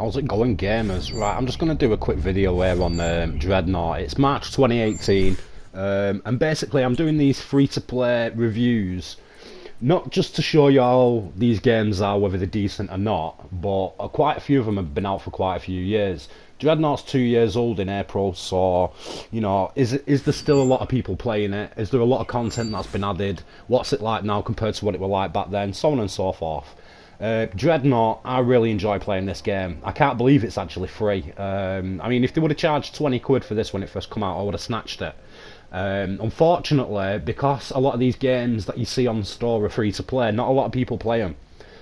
How's it going, gamers? Right, I'm just going to do a quick video here on Dreadnought. It's March 2018, and basically I'm doing these free-to-play reviews, not just to show you how these games are, whether they're decent or not, but quite a few of them have been out for quite a few years. Dreadnought's 2 years old in April, so, you know, is there still a lot of people playing it? Is there a lot of content that's been added? What's it like now compared to what it was like back then? So on and so forth. Dreadnought, I really enjoy playing this game. I can't believe it's actually free. I mean, if they would have charged 20 quid for this when it first come out, I would have snatched it. Unfortunately, because a lot of these games that you see on the store are free to play, not a lot of people play them.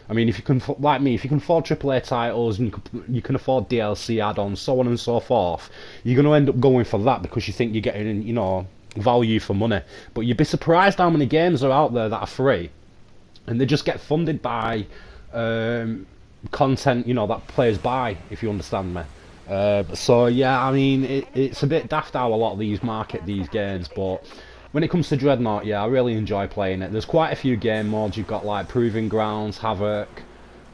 I mean, if you can, like me, if you can afford AAA titles and you can afford DLC add-ons, so on and so forth, you're going to end up going for that because you think you're getting, you know, value for money. But you'd be surprised how many games are out there that are free, and they just get funded by content, you know, that players buy, if you understand me. So yeah, I mean, it's a bit daft how a lot of these market these games, but when it comes to Dreadnought, yeah, I really enjoy playing it. There's quite a few game modes. You've got like Proving Grounds, Havoc,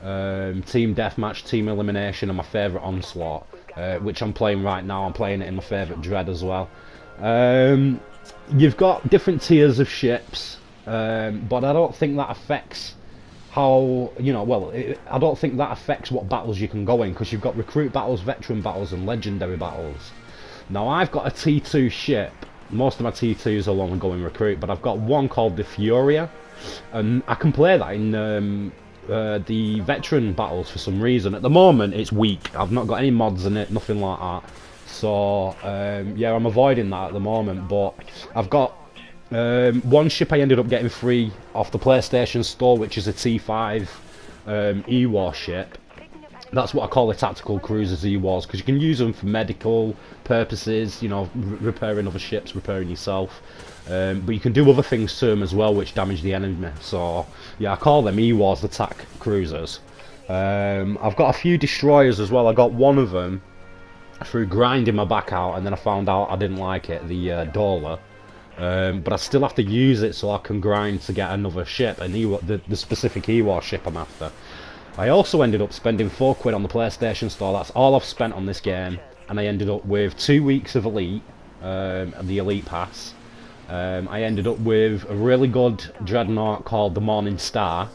Team Deathmatch, Team Elimination, and my favourite Onslaught, which I'm playing right now. I'm playing it in my favourite Dread as well. You've got different tiers of ships, but I don't think that affects how, you know, well, I don't think that affects what battles you can go in, because you've got recruit battles, veteran battles, and legendary battles. Now, I've got a T2 ship. Most of my T2s are only going recruit, but I've got one called the Furia, and I can play that in the veteran battles for some reason. At the moment, it's weak. I've not got any mods in it, nothing like that. So, yeah, I'm avoiding that at the moment, but I've got one ship I ended up getting free off the PlayStation Store, which is a T5 E-War ship. That's what I call the tactical cruisers E-Wars, because you can use them for medical purposes, you know, repairing other ships, repairing yourself. But you can do other things to them as well, which damage the enemy. So, yeah, I call them E-Wars, attack cruisers. I've got a few destroyers as well. I got one of them through grinding my back out, and then I found out I didn't like it, the Dollar. But I still have to use it so I can grind to get another ship, and the specific E-War ship I'm after. I also ended up spending 4 quid on the PlayStation Store. That's all I've spent on this game, and I ended up with 2 weeks of Elite, the Elite Pass. I ended up with a really good Dreadnought called the Morning Star,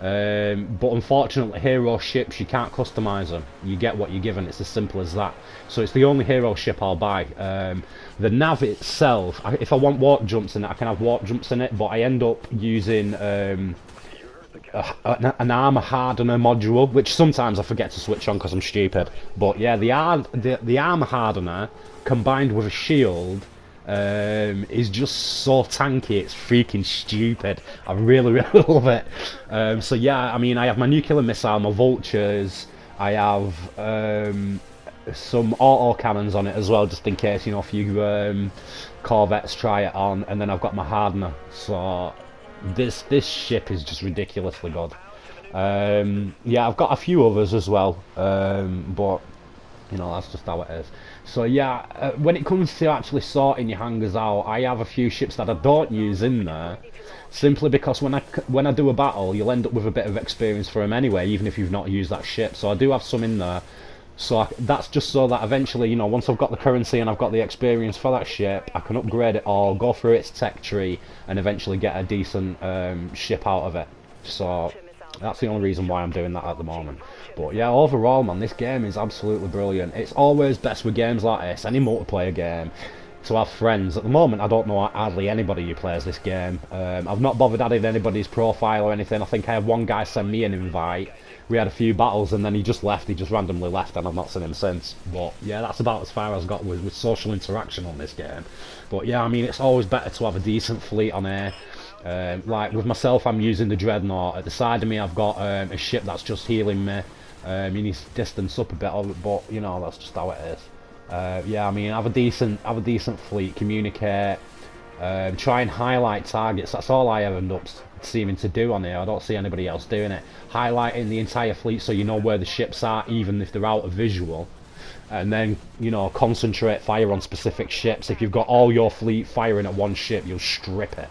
but unfortunately hero ships, you can't customise them. You get what you're given, it's as simple as that. So it's the only hero ship I'll buy. The nav itself, if I want warp jumps in it, I can have warp jumps in it, but I end up using an armor hardener module, which sometimes I forget to switch on because I'm stupid. But yeah, the armor hardener combined with a shield is just so tanky, it's freaking stupid. I really, really love it. So yeah, I mean, I have my nuclear missile, my vultures, I have some auto cannons on it as well, just in case, you know, if you corvettes try it on, and then I've got my hardener. So this ship is just ridiculously good. Yeah, I've got a few others as well, but you know, that's just how it is. So yeah, when it comes to actually sorting your hangars out, I have a few ships that I don't use in there, simply because when I do a battle, you'll end up with a bit of experience for them anyway, even if you've not used that ship. So I do have some in there. So that's just so that eventually, you know, once I've got the currency and I've got the experience for that ship, I can upgrade it all, go through its tech tree, and eventually get a decent ship out of it. So that's the only reason why I'm doing that at the moment. But yeah, overall, man, this game is absolutely brilliant. It's always best with games like this, any multiplayer game, to have friends. At the moment, I don't know hardly anybody who plays this game. I've not bothered adding anybody's profile or anything. I think I had one guy send me an invite. We had a few battles and then he just left, he just randomly left, and I've not seen him since. But yeah, that's about as far as I got with social interaction on this game. But yeah, I mean, it's always better to have a decent fleet on air. Like with myself, I'm using the Dreadnought. At the side of me, I've got a ship that's just healing me. He needs to distance up a bit, but you know, that's just how it is. Yeah, I mean, have a decent fleet, communicate, try and highlight targets. That's all I end up seeming to do on here. I don't see anybody else doing it. Highlighting the entire fleet so you know where the ships are, even if they're out of visual. And then, you know, concentrate fire on specific ships. If you've got all your fleet firing at one ship, you'll strip it.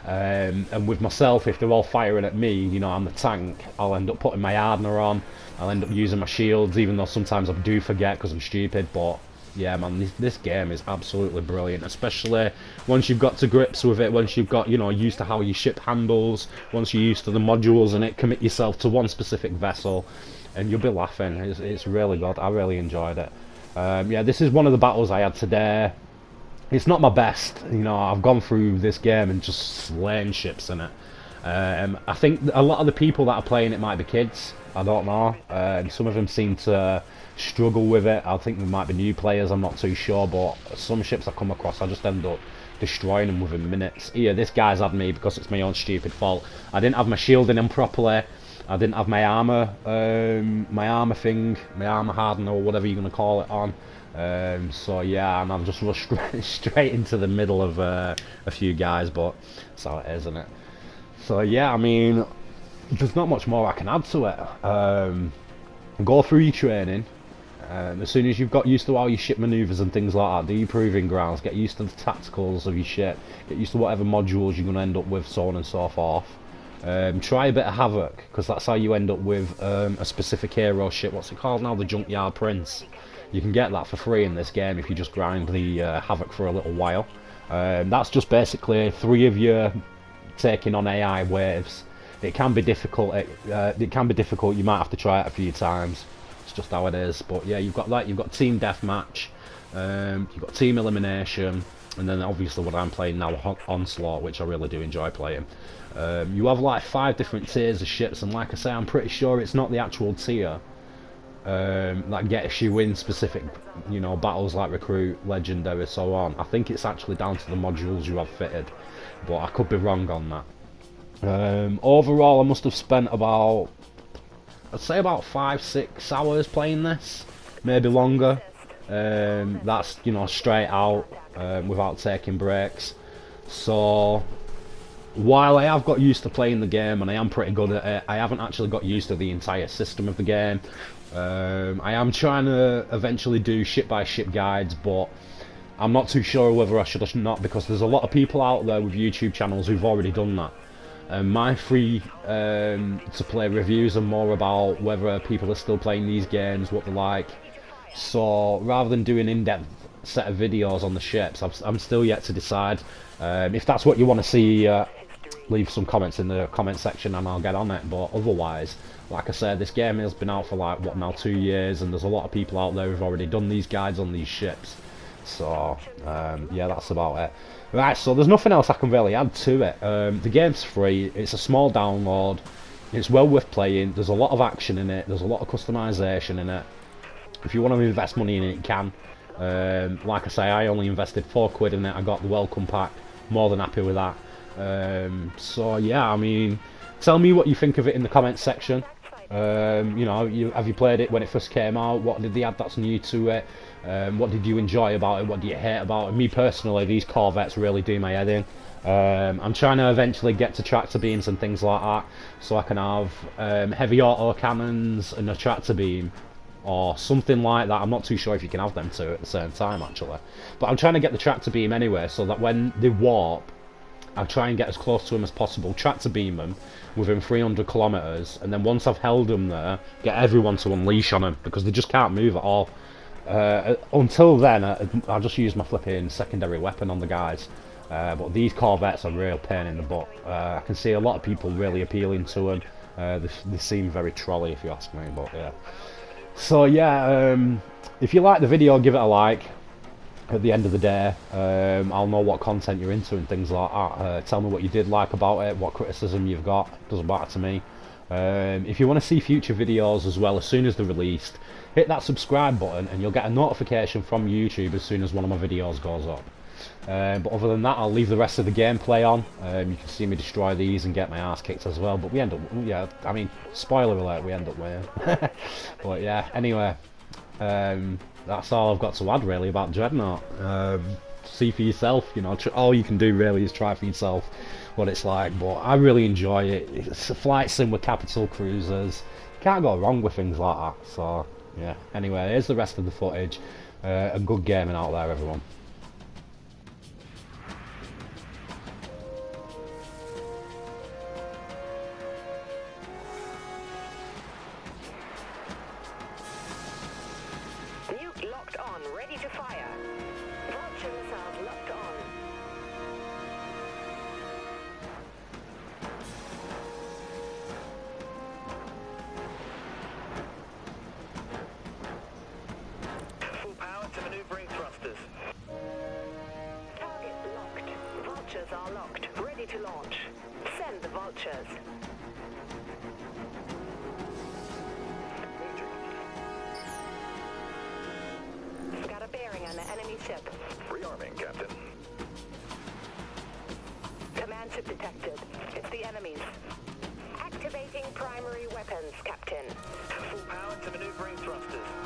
And with myself, if they're all firing at me, you know, I'm the tank, I'll end up putting my hardener on, I'll end up using my shields, even though sometimes I do forget because I'm stupid. But yeah, man, this game is absolutely brilliant, especially once you've got to grips with it, once you've got, you know, used to how your ship handles, once you're used to the modules and it, commit yourself to one specific vessel, and you'll be laughing. It's really good. I really enjoyed it. Yeah, this is one of the battles I had today. It's not my best, you know, I've gone through this game and just slain ships in it. I think a lot of the people that are playing it might be kids, I don't know. Some of them seem to struggle with it. I think there might be new players, I'm not too sure, but some ships I come across, I just end up destroying them within minutes. Here, this guy's had me because it's my own stupid fault. I didn't have my shielding in properly. I didn't have my armor thing, my armor hardener or whatever you're gonna call it on. So yeah, and I've just rushed straight into the middle of a few guys, but that's how it is, isn't it? So yeah, I mean, there's not much more I can add to it. Go through your training. As soon as you've got used to all your ship maneuvers and things like that, do your proving grounds, get used to the tacticals of your ship, get used to whatever modules you're going to end up with, so on and so forth. Try a bit of Havoc, because that's how you end up with a specific hero ship. What's it called now? The Junkyard Prince. You can get that for free in this game if you just grind the Havoc for a little while. That's just basically 3 of you taking on AI waves. It can be difficult. It can be difficult. You might have to try it a few times. It's just how it is. But yeah, you've got that. You've got team deathmatch. You've got team elimination, and then obviously what I'm playing now, Onslaught, which I really do enjoy playing. You have like 5 different tiers of ships, and like I say, I'm pretty sure it's not the actual tier that gets you in specific, you know, battles like Recruit, Legendary, so on. I think it's actually down to the modules you have fitted, but I could be wrong on that. Overall, I must have spent about, I'd say about 5-6 hours playing this, maybe longer. That's, you know, straight out, without taking breaks. So while I have got used to playing the game and I am pretty good at it, I haven't actually got used to the entire system of the game. I am trying to eventually do ship by ship guides, but I'm not too sure whether I should or not, because there's a lot of people out there with YouTube channels who've already done that. My free to play reviews are more about whether people are still playing these games, what they're like. So rather than doing in-depth set of videos on the ships, I'm still yet to decide. If that's what you want to see, leave some comments in the comment section and I'll get on it. But otherwise, like I said, this game has been out for like, what now, 2 years, and there's a lot of people out there who've already done these guides on these ships. So yeah, that's about it. Right, so there's nothing else I can really add to it. The game's free, it's a small download, it's well worth playing, there's a lot of action in it, there's a lot of customization in it. If you want to invest money in it, you can. Like I say, I only invested £4 in it, I got the welcome pack, more than happy with that. So yeah, I mean, tell me what you think of it in the comments section. You know, have you played it when it first came out? What did they add that's new to it? What did you enjoy about it? What do you hate about it? Me personally, these Corvettes really do my head in. I'm trying to eventually get to tractor beams and things like that, so I can have heavy auto cannons and a tractor beam, or something like that. I'm not too sure if you can have them two at the same time actually, but I'm trying to get the tractor beam anyway, so that when they warp, I'll try and get as close to them as possible, tractor beam them within 300 kilometers, and then once I've held them there, get everyone to unleash on them, because they just can't move at all. Until then, I'll just use my flipping secondary weapon on the guys. But these Corvettes are a real pain in the butt. I can see a lot of people really appealing to them. They seem very trolley, if you ask me, but yeah. So yeah, if you like the video, give it a like. At the end of the day, I'll know what content you're into and things like that. Tell me what you did like about it, what criticism you've got, doesn't matter to me. If you want to see future videos as well, as soon as they're released, hit that subscribe button and you'll get a notification from YouTube as soon as one of my videos goes up. But other than that, I'll leave the rest of the gameplay on. You can see me destroy these and get my ass kicked as well, but we end up, yeah, I mean, spoiler alert, we end up winning. But yeah, anyway, that's all I've got to add really about Dreadnought. See for yourself, you know, all you can do really is try for yourself what it's like, but I really enjoy it. It's a flight sim with capital cruisers, can't go wrong with things like that. So yeah, anyway, here's the rest of the footage, and good gaming out there, everyone. structures. Got a bearing on the enemy ship. Rearming, Captain. Command ship detected. It's the enemies. Activating primary weapons, Captain. Full power to maneuvering thrusters.